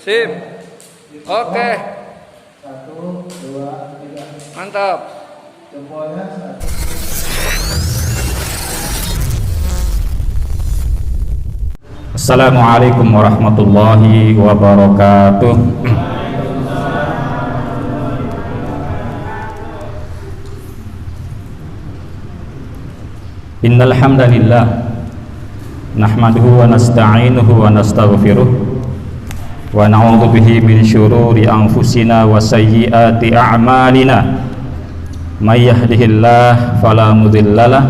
Sip. Oke. 1, 2, 3. Mantap. Jempolnya 1. Assalamualaikum warahmatullahi wabarakatuh. Innal hamdalillah nahmaduhu wa nasta'inuhu wa nastaghfiruh wa na'udzu bihi min syururi anfusina wa sayyiati a'malina. May yahdihillahu fala mudhillalah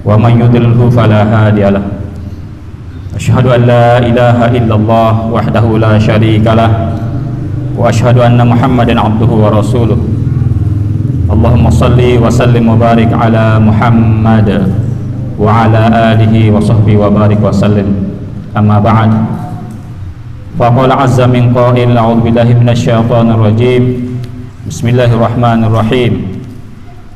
wa may yudlilhu fala hadiyalah. Asyhadu an la ilaha illallah wahdahu la syarikalah wa asyhadu anna Muhammadan abduhu wa rasuluh. Allahumma salli wa sallim wa barik ala Muhammad wa ala alihi wa sahbihi wa barik wa sallim. Amma ba'd. Faqala azza min qail a'udzu billahi minasy syaithanir rajim. Bismillahirrahmanirrahim.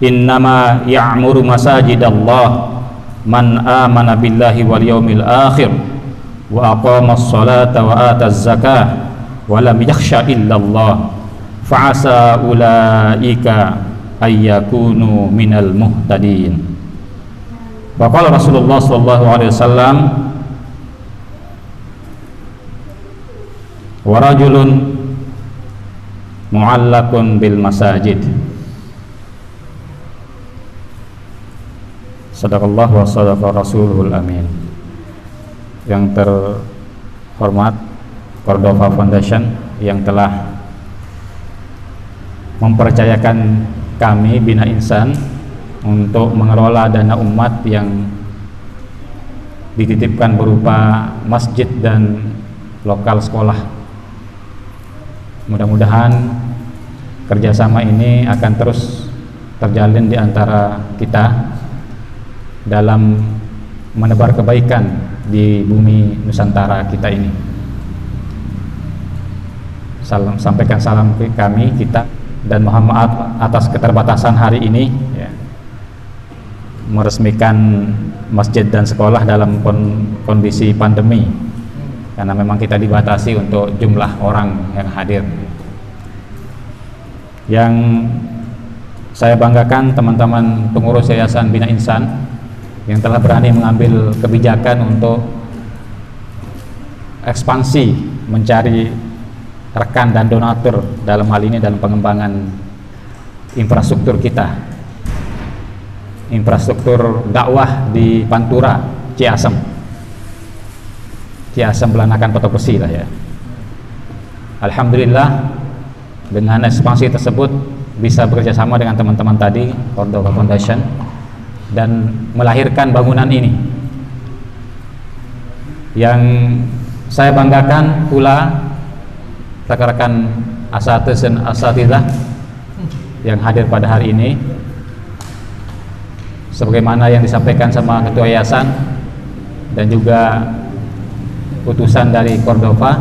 Innama ya'muru masajidallah man amana billahi wal yawmil akhir wa aqamas salata wa ataz zakah wa lam yakhsha illallah fa'asa ulaika ayyakunu minal muhtadin. Waqala Rasulullah sallallahu alaihi wasallam wa rajulun mu'allaqun bil masajid. Sadaqallah wa sadaqa rasulul amin. Yang terhormat Cordova Foundation yang telah mempercayakan kami Bina Insan untuk mengelola dana umat yang dititipkan berupa masjid dan lokal sekolah. Mudah-mudahan kerjasama ini akan terus terjalin di antara kita dalam menebar kebaikan di bumi Nusantara kita ini. Sampaikan salam kami kita dan mohon maaf atas keterbatasan hari ini ya, meresmikan masjid dan sekolah dalam kondisi pandemi karena memang kita dibatasi untuk jumlah orang yang hadir. Yang saya banggakan teman-teman pengurus Yayasan Bina Insan yang telah berani mengambil kebijakan untuk ekspansi mencari rekan dan donatur dalam hal ini dalam pengembangan infrastruktur kita, infrastruktur dakwah di Pantura, Ciasem Belanakan Poto Besi lah ya. Alhamdulillah dengan ekspansi tersebut bisa bekerjasama dengan teman-teman tadi Cordova Foundation dan melahirkan bangunan ini. Yang saya banggakan pula rekan-rekan asatiz dan asatidzah yang hadir pada hari ini, sebagaimana yang disampaikan sama ketua yayasan dan juga utusan dari Cordova.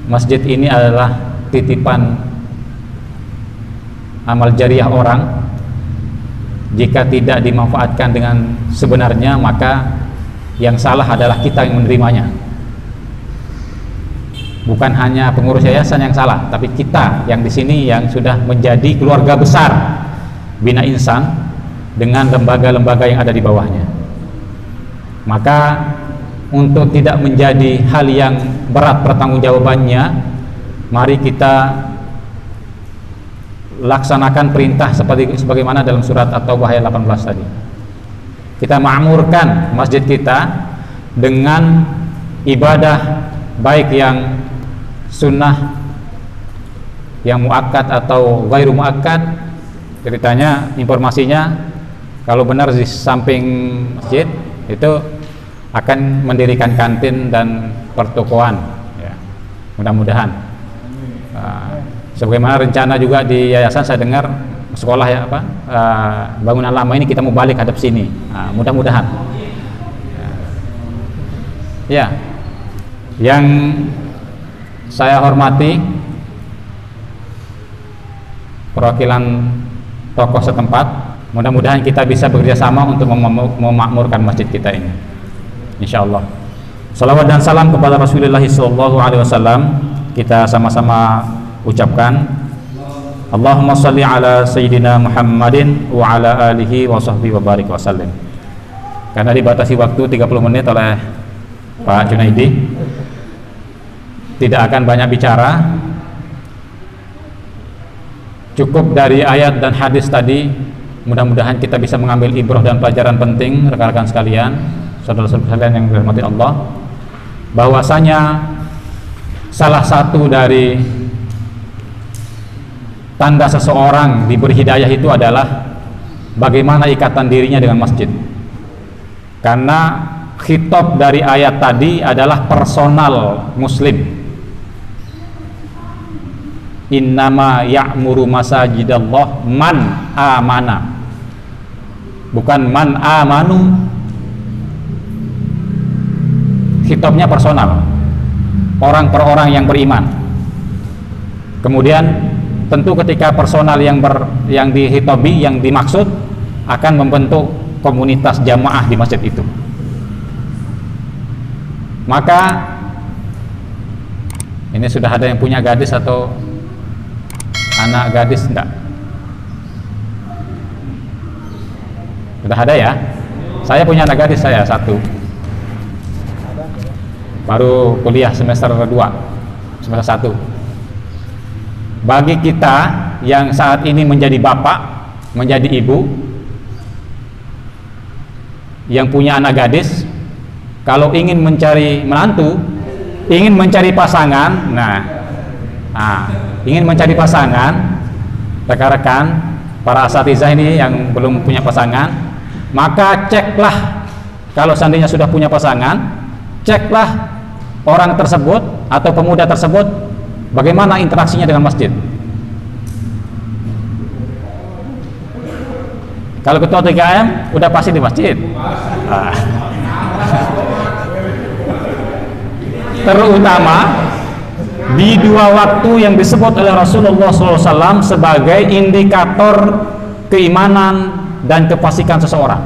Masjid ini adalah titipan amal jariah orang. Jika tidak dimanfaatkan dengan sebenarnya, maka yang salah adalah kita yang menerimanya. Bukan hanya pengurus yayasan yang salah, tapi kita yang di sini yang sudah menjadi keluarga besar Bina Insan dengan lembaga-lembaga yang ada di bawahnya. Maka untuk tidak menjadi hal yang berat pertanggungjawabannya, mari kita laksanakan perintah sebagaimana dalam surat At-Taubah ayat 18 tadi. Kita makmurkan masjid kita dengan ibadah baik yang sunnah, yang muakkad atau ghairu muakkad. Ceritanya, informasinya kalau benar di samping masjid itu akan mendirikan kantin dan pertokoan ya. Mudah-mudahan sebagaimana rencana juga di yayasan saya dengar sekolah ya bangunan lama ini kita mau balik hadap sini. Mudah-mudahan ya. Yang saya hormati perwakilan tokoh setempat, mudah-mudahan kita bisa bekerja sama untuk memakmurkan masjid kita ini, insya Allah. Salawat dan salam kepada Rasulullah SAW kita sama-sama ucapkan. Allahumma salli ala Sayyidina Muhammadin wa ala alihi wa sahbihi wa barik wa sallim. Karena dibatasi waktu 30 menit oleh Pak Junaidi, tidak akan banyak bicara, cukup dari ayat dan hadis tadi. Mudah-mudahan kita bisa mengambil ibrah dan pelajaran penting, rekan-rekan sekalian, saudara-saudara sekalian yang dirahmati Allah, bahwasanya salah satu dari tanda seseorang diberi hidayah itu adalah bagaimana ikatan dirinya dengan masjid. Karena khitab dari ayat tadi adalah personal muslim. Innama ya'muru masajidallah man amana, bukan man amanu. Khitabnya personal, orang per orang yang beriman. Kemudian tentu ketika personal yang dihitobi, yang dimaksud akan membentuk komunitas jamaah di masjid itu. Maka ini sudah ada yang punya gadis atau anak gadis enggak? Sudah ada ya? Saya punya anak gadis, saya satu, baru kuliah semester 2, semester 1. Bagi kita yang saat ini menjadi bapak, menjadi ibu, yang punya anak gadis, kalau ingin mencari menantu, ingin mencari pasangan, ingin mencari pasangan, rekan-rekan para asatizah ini yang belum punya pasangan, maka ceklah, kalau seandainya sudah punya pasangan, ceklah orang tersebut atau pemuda tersebut bagaimana interaksinya dengan masjid. Kalau ketua 3M udah pasti di masjid. Terutama di 2 waktu yang disebut oleh Rasulullah SAW sebagai indikator keimanan dan kefasikan seseorang.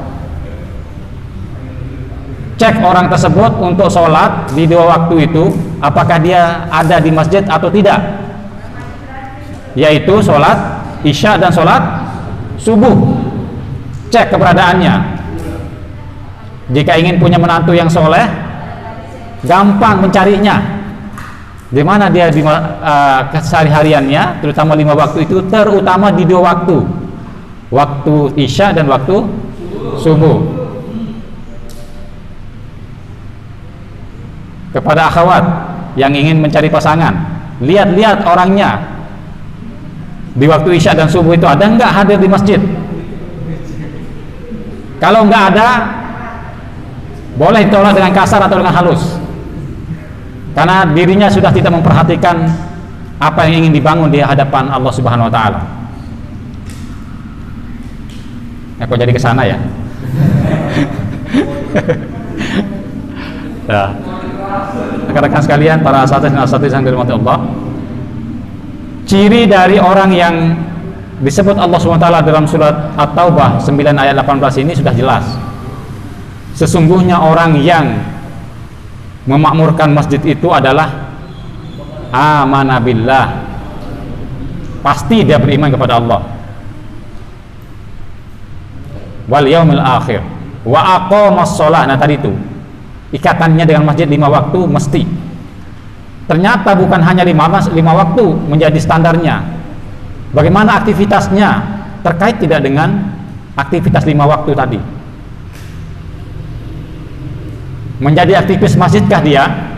Cek orang tersebut untuk sholat di 2 waktu itu, apakah dia ada di masjid atau tidak, yaitu sholat isya dan sholat subuh. Cek keberadaannya. Jika ingin punya menantu yang soleh, gampang mencarinya. Di mana dia di kesehari-hariannya, terutama 5 waktu itu, terutama di 2 waktu, waktu isya dan waktu subuh. Kepada akhwat yang ingin mencari pasangan, lihat-lihat orangnya di waktu isya dan subuh itu ada nggak hadir di masjid. Kalau nggak ada, boleh ditolak dengan kasar atau dengan halus, karena dirinya sudah tidak memperhatikan apa yang ingin dibangun di hadapan Allah Subhanahu Wa Taala. Kok jadi kesana ya? Ya. Rekan-rekan sekalian, para asatidz dan asatidz yang dirahmati Allah, ciri dari orang yang disebut Allah SWT dalam surat At-Taubah 9 ayat 18 ini sudah jelas. Sesungguhnya orang yang memakmurkan masjid itu adalah amana billah, pasti dia beriman kepada Allah, wal yaumil akhir, wa aqamas shalah. Nah tadi itu ikatannya dengan masjid 5 waktu mesti. Ternyata bukan hanya 5 waktu menjadi standarnya. Bagaimana aktivitasnya, terkait tidak dengan aktivitas 5 waktu tadi. Menjadi aktivis masjidkah dia?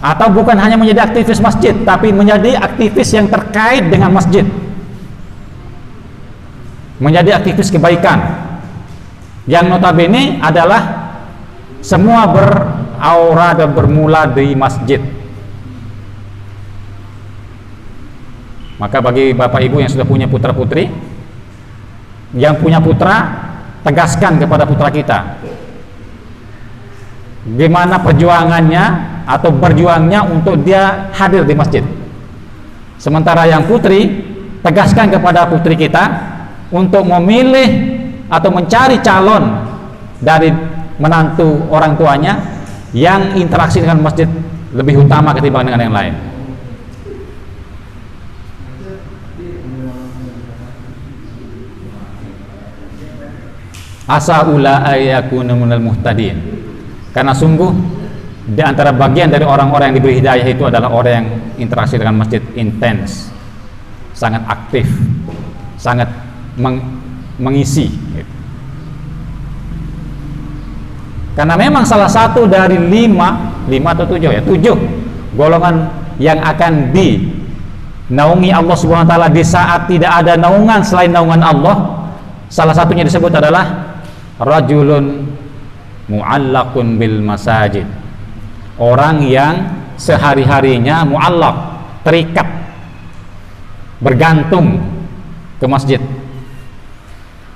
Atau bukan hanya menjadi aktivis masjid, tapi menjadi aktivis yang terkait dengan masjid, menjadi aktivis kebaikan, yang notabene adalah semua beraura dan bermula di masjid. Maka bagi bapak ibu yang sudah punya putra putri, yang punya putra, tegaskan kepada putra kita gimana perjuangannya atau berjuangnya untuk dia hadir di masjid. Sementara yang putri, tegaskan kepada putri kita untuk memilih atau mencari calon dari menantu orang tuanya yang interaksi dengan masjid lebih utama ketimbang dengan yang lain. Asa ula ayakuna minal muhtadin, karena sungguh di antara bagian dari orang-orang yang diberi hidayah itu adalah orang yang interaksi dengan masjid intens, sangat aktif, sangat mengisi. Karena memang salah satu dari lima atau tujuh golongan yang akan dinaungi Allah Subhanahu wa taala di saat tidak ada naungan selain naungan Allah, salah satunya disebut adalah rajulun mu'allaqun bil masajid, orang yang sehari-harinya mu'allaq, terikat, bergantung ke masjid.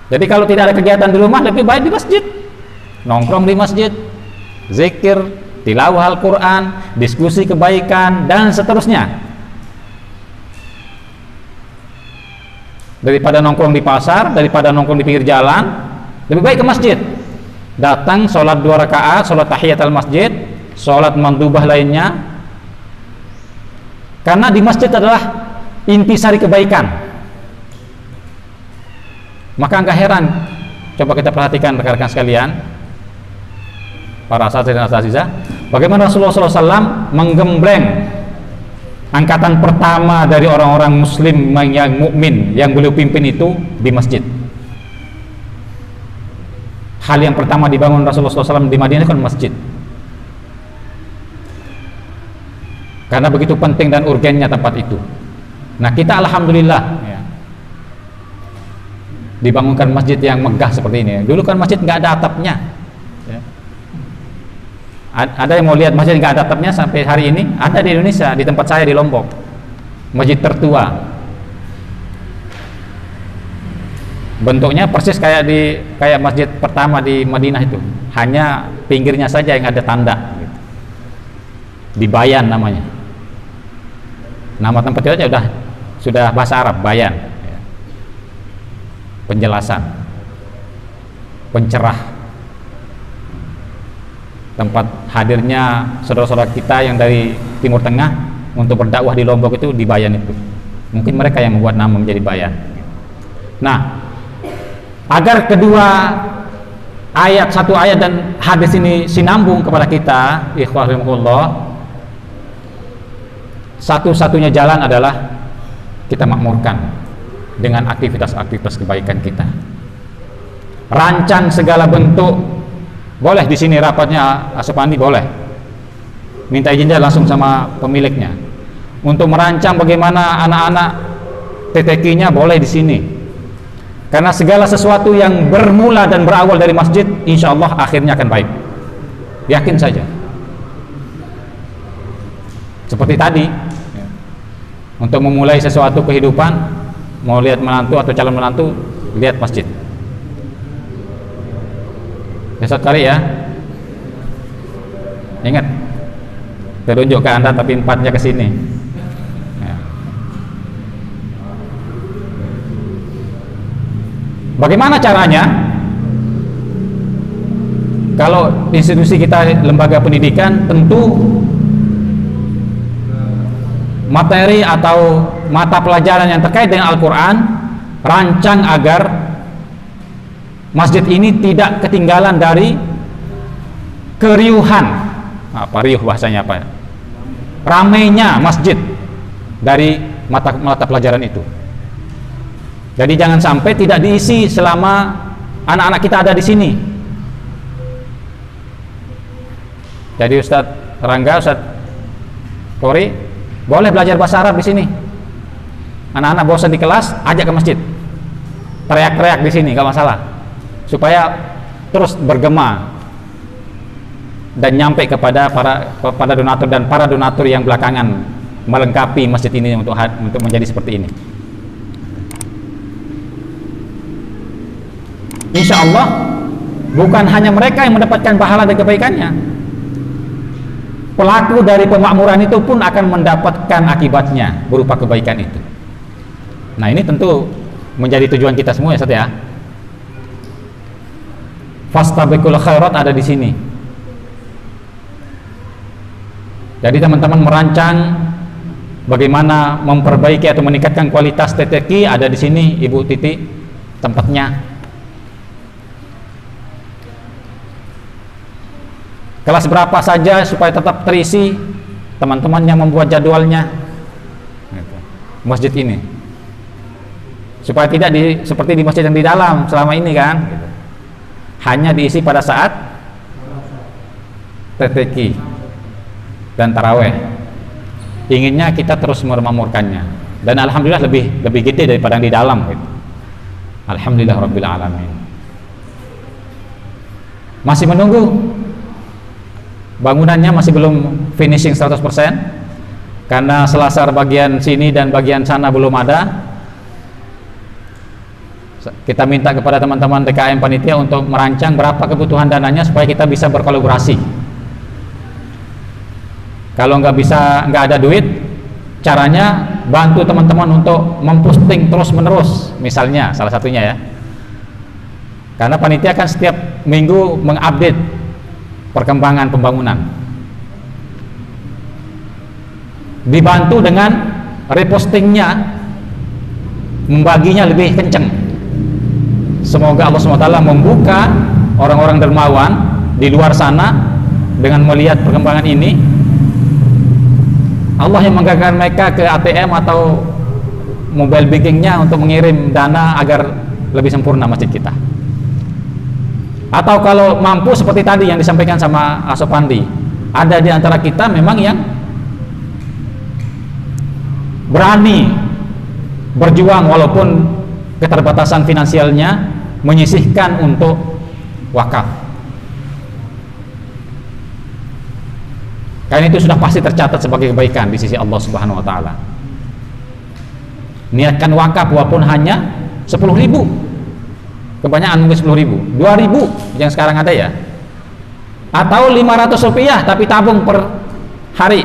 Jadi kalau tidak ada kegiatan di rumah, lebih baik di masjid, nongkrong di masjid, zikir, tilawah Al-Quran, diskusi kebaikan, dan seterusnya. Daripada nongkrong di pasar, daripada nongkrong di pinggir jalan, lebih baik ke masjid, datang sholat 2 rakaat, sholat tahiyatul masjid, sholat mandubah lainnya, karena di masjid adalah intisari kebaikan. Maka nggak heran, coba kita perhatikan rekan-rekan sekalian, para asatidz dan asatizah, bagaimana Rasulullah SAW menggembleng angkatan pertama dari orang-orang muslim yang mukmin yang beliau pimpin itu di masjid. Hal yang pertama dibangun Rasulullah SAW di Madinah kan masjid, karena begitu penting dan urgennya tempat itu. Nah, kita alhamdulillah ya, dibangunkan masjid yang megah seperti ini. Dulu kan masjid nggak ada atapnya ya. Ada yang mau lihat masjid nggak ada atapnya sampai hari ini? Ada di Indonesia, di tempat saya di Lombok, masjid tertua. Bentuknya persis kayak masjid pertama di Madinah itu, hanya pinggirnya saja yang ada tanda gitu. Di Bayan namanya. Nama tempat itu aja sudah bahasa Arab, Bayan ya. Penjelasan, pencerah, tempat hadirnya saudara-saudara kita yang dari Timur Tengah untuk berdakwah di Lombok itu di Bayan itu. Mungkin mereka yang membuat nama menjadi Bayan. Nah, agar kedua ayat, satu ayat dan hadis ini sinambung kepada kita, ikhwanullah, satu-satunya jalan adalah kita makmurkan dengan aktivitas-aktivitas kebaikan kita. Rancang segala bentuk, boleh di sini rapatnya Asopandi, boleh minta izinnya langsung sama pemiliknya untuk merancang bagaimana anak-anak TTQ-nya, boleh di sini. Karena segala sesuatu yang bermula dan berawal dari masjid, insya Allah akhirnya akan baik. Yakin saja. Seperti tadi, untuk memulai sesuatu kehidupan, mau lihat menantu atau calon menantu, lihat masjid. Besok kali ya, ingat, terunjuk ke Anda tapi empatnya ke sini. Bagaimana caranya? Kalau institusi kita lembaga pendidikan, tentu materi atau mata pelajaran yang terkait dengan Al-Quran rancang agar masjid ini tidak ketinggalan dari keriuhan, apa riuh bahasanya apa? Ramainya masjid dari mata pelajaran itu. Jadi jangan sampai tidak diisi selama anak-anak kita ada di sini. Jadi Ustadz Rangga, Ustadz Kori, boleh belajar bahasa Arab di sini. Anak-anak bosan di kelas, ajak ke masjid. Teriak-teriak di sini, gak masalah. Supaya terus bergema dan nyampe kepada para donatur dan para donatur yang belakangan melengkapi masjid ini untuk menjadi seperti ini. Insya Allah bukan hanya mereka yang mendapatkan pahala dan kebaikannya, pelaku dari pemakmuran itu pun akan mendapatkan akibatnya berupa kebaikan itu. Nah, ini tentu menjadi tujuan kita semua ya, Ustaz ya. fastabiqul khairat ada di sini. Jadi teman-teman merancang bagaimana memperbaiki atau meningkatkan kualitas TTQ, ada di sini Ibu Titi tempatnya. Kelas berapa saja supaya tetap terisi, teman-teman yang membuat jadwalnya masjid ini, supaya tidak seperti di masjid yang di dalam selama ini kan, hanya diisi pada saat TTQ dan taraweh. Inginnya kita terus memakmurkannya, dan alhamdulillah lebih gede daripada yang di dalam gitu. Alhamdulillah rabbil alamin. Masih menunggu, bangunannya masih belum finishing 100% karena selasar bagian sini dan bagian sana belum ada. Kita minta kepada teman-teman DKM panitia untuk merancang berapa kebutuhan dananya supaya kita bisa berkolaborasi. Kalau nggak ada duit, caranya bantu teman-teman untuk memposting terus menerus, misalnya salah satunya ya, karena panitia kan setiap minggu mengupdate perkembangan pembangunan. Dibantu dengan repostingnya, membaginya lebih kenceng. Semoga Allah SWT membuka orang-orang dermawan di luar sana dengan melihat perkembangan ini. Allah yang menggerakkan mereka ke ATM atau mobile bankingnya untuk mengirim dana agar lebih sempurna masjid kita. Atau kalau mampu seperti tadi yang disampaikan sama Asopandi, ada di antara kita memang yang berani berjuang walaupun keterbatasan finansialnya, menyisihkan untuk wakaf. Karena itu sudah pasti tercatat sebagai kebaikan di sisi Allah Subhanahu wa taala. Niatkan wakaf walaupun hanya 10.000. Kebanyakan mungkin 10.000, 2.000 yang sekarang ada ya. Atau 500 rupiah tapi tabung per hari.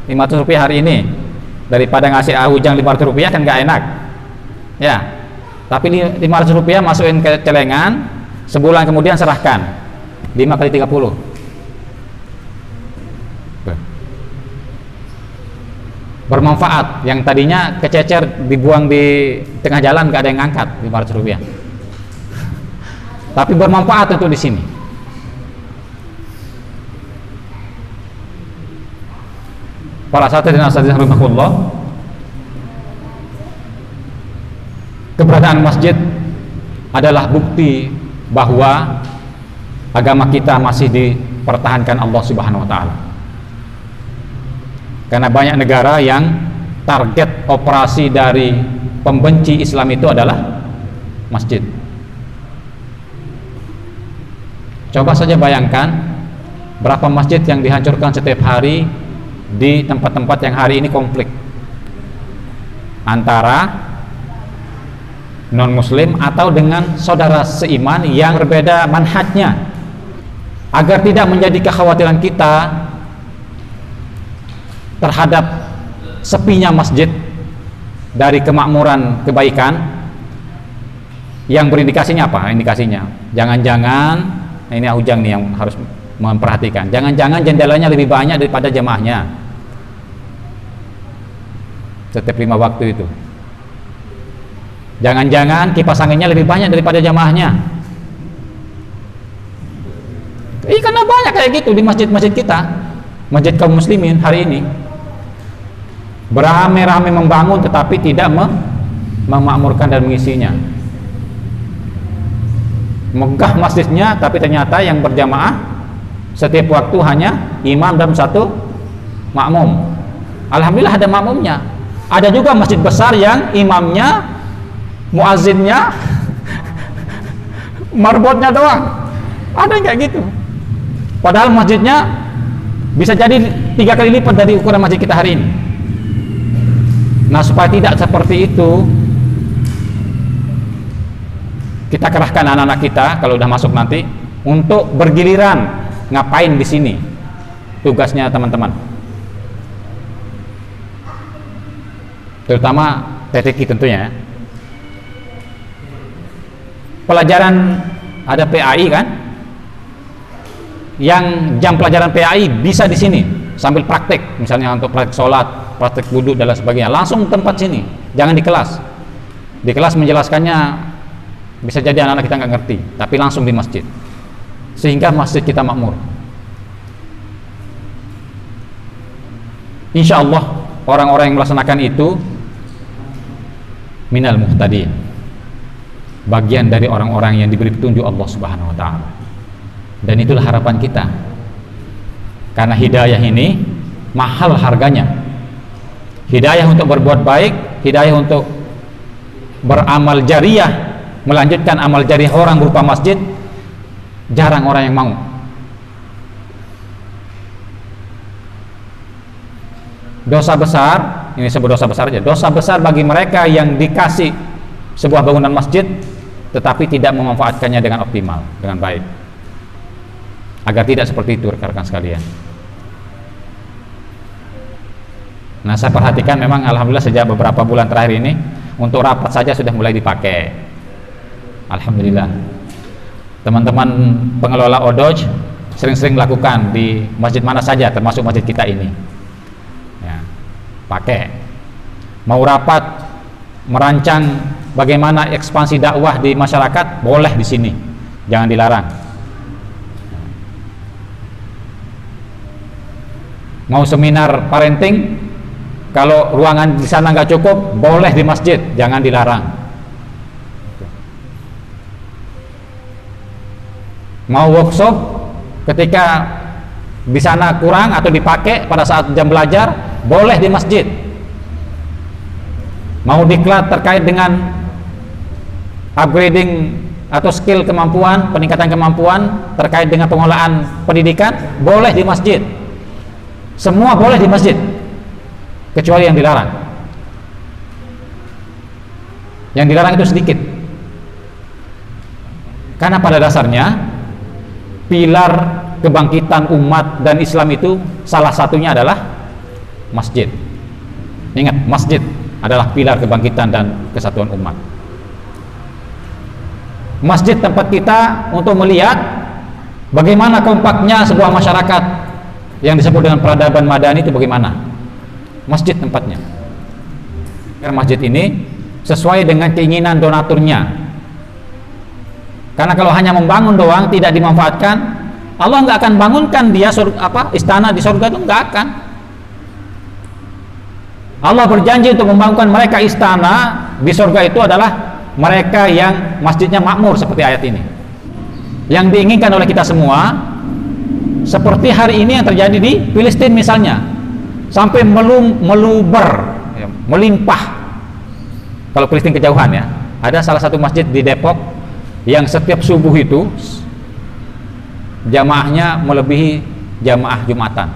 500 rupiah hari ini daripada ngasih Ujang 500 rupiah kan nggak enak ya. Tapi 500 rupiah masukin ke celengan, sebulan kemudian serahkan 5 kali 30. Bermanfaat. Yang tadinya kececer dibuang di tengah jalan nggak ada yang ngangkat 500 rupiah, tapi bermanfaat untuk di sini. Para asatidz dan asatidz rahimahullah, keberadaan masjid adalah bukti bahwa agama kita masih dipertahankan Allah Subhanahu wa taala. Karena banyak negara yang target operasi dari pembenci Islam itu adalah masjid. Coba saja bayangkan berapa masjid yang dihancurkan setiap hari di tempat-tempat yang hari ini konflik antara non-muslim atau dengan saudara seiman yang berbeda manhajnya. Agar tidak menjadi kekhawatiran kita terhadap sepinya masjid dari kemakmuran kebaikan, yang berindikasinya apa? Indikasinya jangan-jangan, ini Ujang nih yang harus memperhatikan, jangan-jangan jendelanya lebih banyak daripada jamaahnya setiap 5 waktu itu. Jangan-jangan kipas anginnya lebih banyak daripada jamaahnya. Karena banyak kayak gitu di masjid-masjid kita, masjid kaum muslimin hari ini beramai-ramai membangun tetapi tidak memakmurkan dan mengisinya. Megah masjidnya tapi ternyata yang berjamaah setiap waktu hanya imam dan satu makmum. Alhamdulillah ada makmumnya. Ada juga masjid besar yang imamnya, muazzinnya, marbotnya doang. Ada yang kayak gitu. Padahal masjidnya bisa jadi 3 kali lipat dari ukuran masjid kita hari ini. Nah, supaya tidak seperti itu, kita kerahkan anak-anak kita kalau udah masuk nanti untuk bergiliran ngapain di sini. Tugasnya teman-teman, terutama TTQ tentunya. Pelajaran ada PAI kan? yang jam pelajaran PAI bisa di sini sambil praktek, misalnya untuk praktek sholat, praktek wudhu dan lain sebagainya, langsung tempat sini, jangan di kelas. Di kelas menjelaskannya bisa jadi anak-anak kita nggak ngerti, tapi langsung di masjid, sehingga masjid kita makmur. Insya Allah orang-orang yang melaksanakan itu minal muhtadin, bagian dari orang-orang yang diberi petunjuk Allah Subhanahu wa ta'ala. Dan itulah harapan kita, karena hidayah ini mahal harganya. Hidayah untuk berbuat baik, hidayah untuk beramal jariah, melanjutkan amal jariah orang berupa masjid, jarang orang yang mau. Dosa besar, ini sebut dosa besar aja, dosa besar bagi mereka yang dikasih sebuah bangunan masjid tetapi tidak memanfaatkannya dengan optimal, dengan baik. Agar tidak seperti itu rekan-rekan sekalian. Nah, saya perhatikan memang alhamdulillah sejak beberapa bulan terakhir ini untuk rapat saja sudah mulai dipakai. Alhamdulillah. Teman-teman pengelola Odoj sering-sering lakukan di masjid mana saja, termasuk masjid kita ini. Ya, pakai. Mau rapat merancang bagaimana ekspansi dakwah di masyarakat, boleh di sini, jangan dilarang. Mau seminar parenting, kalau ruangan di sana nggak cukup, boleh di masjid, jangan dilarang. Mau workshop, ketika di sana kurang atau dipakai pada saat jam belajar, boleh di masjid. Mau diklat terkait dengan upgrading atau skill kemampuan, peningkatan kemampuan terkait dengan pengelolaan pendidikan, boleh di masjid. Semua boleh di masjid, kecuali yang dilarang. Yang dilarang itu sedikit, karena pada dasarnya pilar kebangkitan umat dan Islam itu salah satunya adalah masjid. Ingat, masjid adalah pilar kebangkitan dan kesatuan umat. Masjid tempat kita untuk melihat bagaimana kompaknya sebuah masyarakat yang disebut dengan peradaban madani itu bagaimana. Masjid tempatnya. Karena masjid ini sesuai dengan keinginan donaturnya. Karena kalau hanya membangun doang tidak dimanfaatkan, Allah nggak akan bangunkan dia istana di surga, itu nggak akan. Allah berjanji untuk membangunkan mereka istana di surga itu adalah mereka yang masjidnya makmur seperti ayat ini. Yang diinginkan oleh kita semua seperti hari ini yang terjadi di Filistin misalnya, sampai meluber, melimpah. Kalau Filistin kejauhan ya, ada salah satu masjid di Depok yang setiap subuh itu jamaahnya melebihi jamaah Jumatan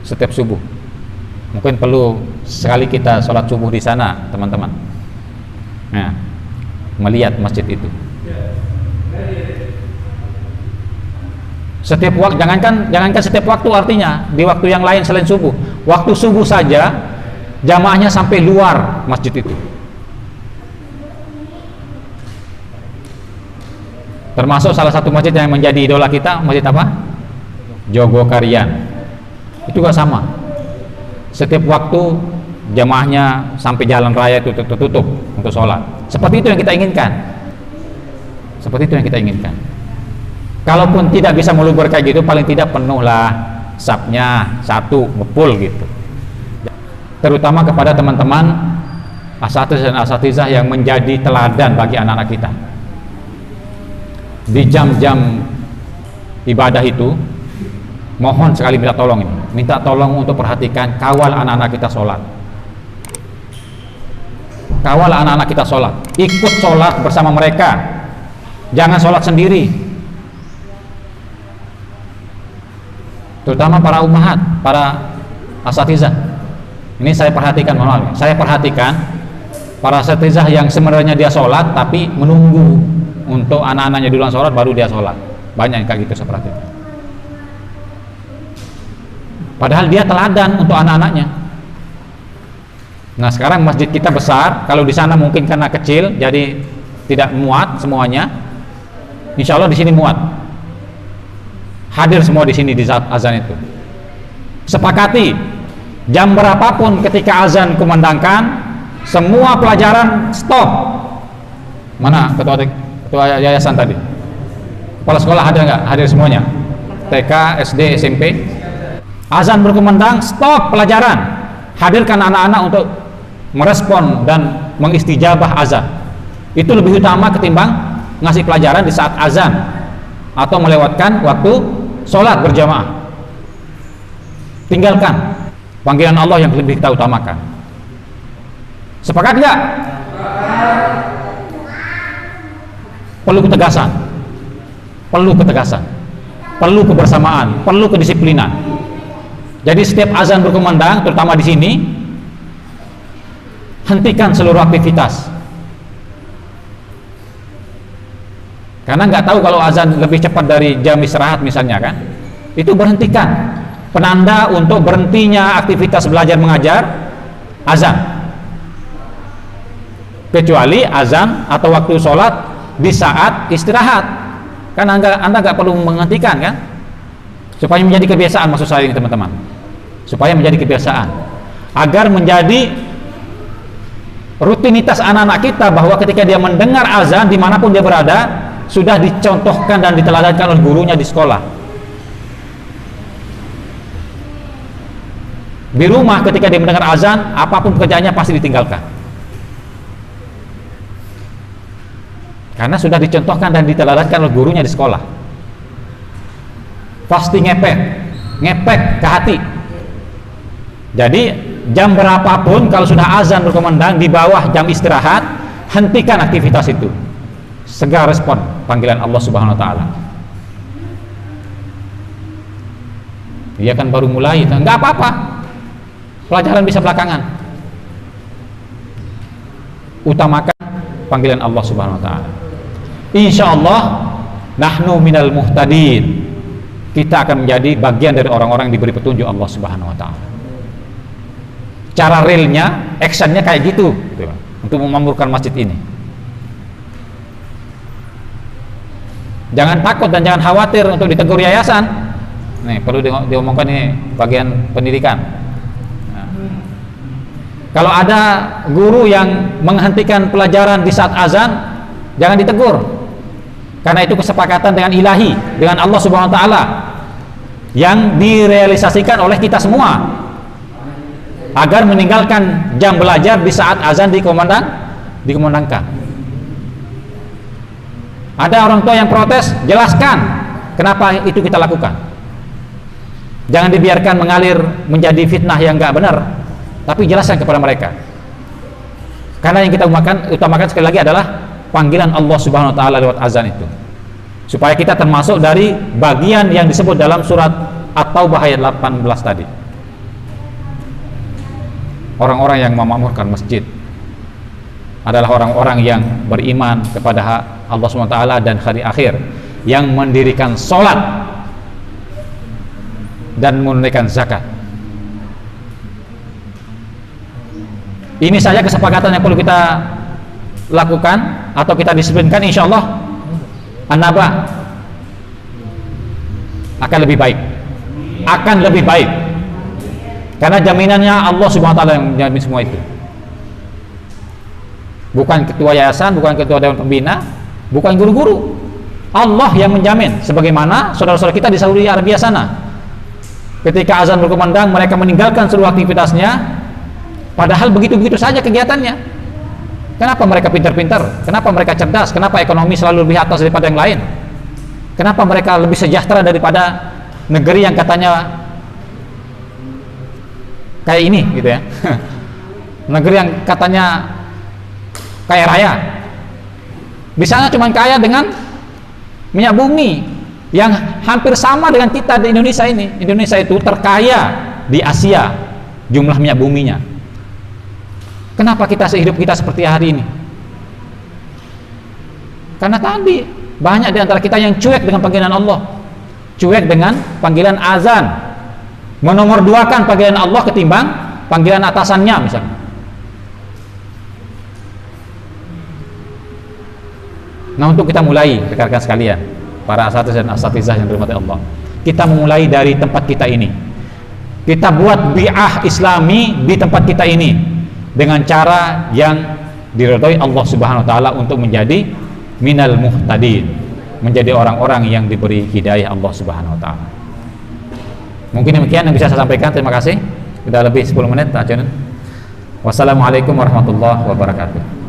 setiap subuh. Mungkin perlu sekali kita sholat subuh di sana, teman-teman. Nah, melihat masjid itu. Setiap waktu, jangankan setiap waktu, artinya di waktu yang lain selain subuh. Waktu subuh saja jamaahnya sampai luar masjid itu. Termasuk salah satu masjid yang menjadi idola kita, masjid apa? Jogokarian. Itu juga sama. Setiap waktu jamaahnya sampai jalan raya itu tertutup untuk sholat. Seperti itu yang kita inginkan. Seperti itu yang kita inginkan. Kalaupun tidak bisa meluber kayak gitu, paling tidak penuhlah sapnya satu, ngepul gitu. Terutama kepada teman-teman asatiz dan asatizah yang menjadi teladan bagi anak-anak kita. Di jam-jam ibadah itu, mohon sekali minta tolong ini. Minta tolong untuk perhatikan, kawal anak-anak kita sholat. Kawal anak-anak kita sholat. Ikut sholat bersama mereka. Jangan sholat sendiri. Terutama para ummahat, para asatizah. Ini saya perhatikan, saya perhatikan para asatizah yang sebenarnya dia sholat tapi menunggu untuk anak-anaknya duluan sholat baru dia sholat. Banyak yang kayak gitu saya perhatikan. Padahal dia teladan untuk anak-anaknya. Nah, sekarang masjid kita besar, kalau di sana mungkin karena kecil jadi tidak muat semuanya. Insya Allah di sini muat. hadir semua di sini di saat azan itu. Sepakati jam berapapun ketika azan kumandangkan, semua pelajaran stop. Mana ketua yayasan tadi? Kepala sekolah ada nggak? Hadir semuanya? TK, SD, SMP. Azan berkumandang, stop pelajaran. Hadirkan anak-anak untuk merespon dan mengistijabah azan. Itu lebih utama ketimbang ngasih pelajaran di saat azan atau melewatkan waktu sholat berjamaah. Tinggalkan panggilan Allah yang lebih kita utamakan. Sepakat nggak? Perlu ketegasan, perlu kebersamaan, perlu kedisiplinan. Jadi setiap azan berkumandang, terutama di sini, hentikan seluruh aktivitas. Karena nggak tahu kalau azan lebih cepat dari jam istirahat misalnya kan, itu berhentikan. Penanda untuk berhentinya aktivitas belajar mengajar, azan. Kecuali azan atau waktu sholat di saat istirahat. Kan anda nggak perlu menghentikan kan, supaya menjadi kebiasaan. Maksud saya ini teman-teman, supaya menjadi kebiasaan, agar menjadi rutinitas anak-anak kita bahwa ketika dia mendengar azan dimanapun dia berada, sudah dicontohkan dan diteladankan oleh gurunya di sekolah. Di rumah ketika dia mendengar azan, apapun pekerjaannya pasti ditinggalkan, karena sudah dicontohkan dan diteladankan oleh gurunya di sekolah. Pasti ngepek ke hati. Jadi jam berapapun kalau sudah azan berkumandang di bawah jam istirahat, hentikan aktivitas itu. Segera respon panggilan Allah Subhanahu wa taala. Dia kan baru mulai, enggak apa-apa. Pelajaran bisa belakangan. Utamakan panggilan Allah Subhanahu wa taala. Insyaallah nahnu minal muhtadin. Kita akan menjadi bagian dari orang-orang yang diberi petunjuk Allah Subhanahu wa taala. Cara realnya, actionnya kayak gitu, untuk memakmurkan masjid ini. Jangan takut dan jangan khawatir untuk ditegur yayasan. Nih perlu diomongkan ini bagian pendidikan. Nah, kalau ada guru yang menghentikan pelajaran di saat azan, jangan ditegur, karena itu kesepakatan dengan ilahi, dengan Allah Subhanahu wa taala, yang direalisasikan oleh kita semua, agar meninggalkan jam belajar di saat azan dikumandangkan. Ada orang tua yang protes, jelaskan kenapa itu kita lakukan. Jangan dibiarkan mengalir menjadi fitnah yang enggak benar, tapi jelaskan kepada mereka. Karena yang kita utamakan sekali lagi adalah panggilan Allah Subhanahu wa taala lewat azan itu. Supaya kita termasuk dari bagian yang disebut dalam surat At-Taubah ayat 18 tadi. Orang-orang yang memakmurkan masjid adalah orang-orang yang beriman kepada Allah SWT dan hari akhir, yang mendirikan sholat dan menunaikan zakat. Ini saja kesepakatan yang perlu kita lakukan atau kita disiplinkan. Insya Allah An-Naba akan lebih baik, karena jaminannya Allah Subhanahu wa taala yang menjamin semua itu. Bukan ketua yayasan, bukan ketua dewan pembina, bukan guru-guru. Allah yang menjamin. Sebagaimana saudara-saudara kita di Saudi Arabia sana, ketika azan berkumandang mereka meninggalkan seluruh aktivitasnya, padahal begitu-begitu saja kegiatannya. Kenapa mereka pintar-pintar? Kenapa mereka cerdas? Kenapa ekonomi selalu lebih atas daripada yang lain? Kenapa mereka lebih sejahtera daripada negeri yang katanya kayak ini gitu ya? Negeri yang katanya kaya raya, di sana cuma kaya dengan minyak bumi yang hampir sama dengan kita di Indonesia ini. Indonesia itu terkaya di Asia jumlah minyak buminya. Kenapa kita sehidup kita seperti hari ini? Karena tadi banyak di antara kita yang cuek dengan panggilan Allah, cuek dengan panggilan azan, menomorduakan panggilan Allah ketimbang panggilan atasannya misalnya. Nah, untuk kita mulai, rekan-rekan sekalian, para asatidzah dan asatizah yang dirahmati Allah, kita memulai dari tempat kita ini. Kita buat bi'ah islami di tempat kita ini dengan cara yang diridhoi Allah Subhanahu wa taala untuk menjadi minal muhtadin, menjadi orang-orang yang diberi hidayah Allah Subhanahu wa taala. Mungkin demikian yang bisa saya sampaikan. Terima kasih. Sudah lebih 10 menit. Wassalamualaikum warahmatullahi wabarakatuh.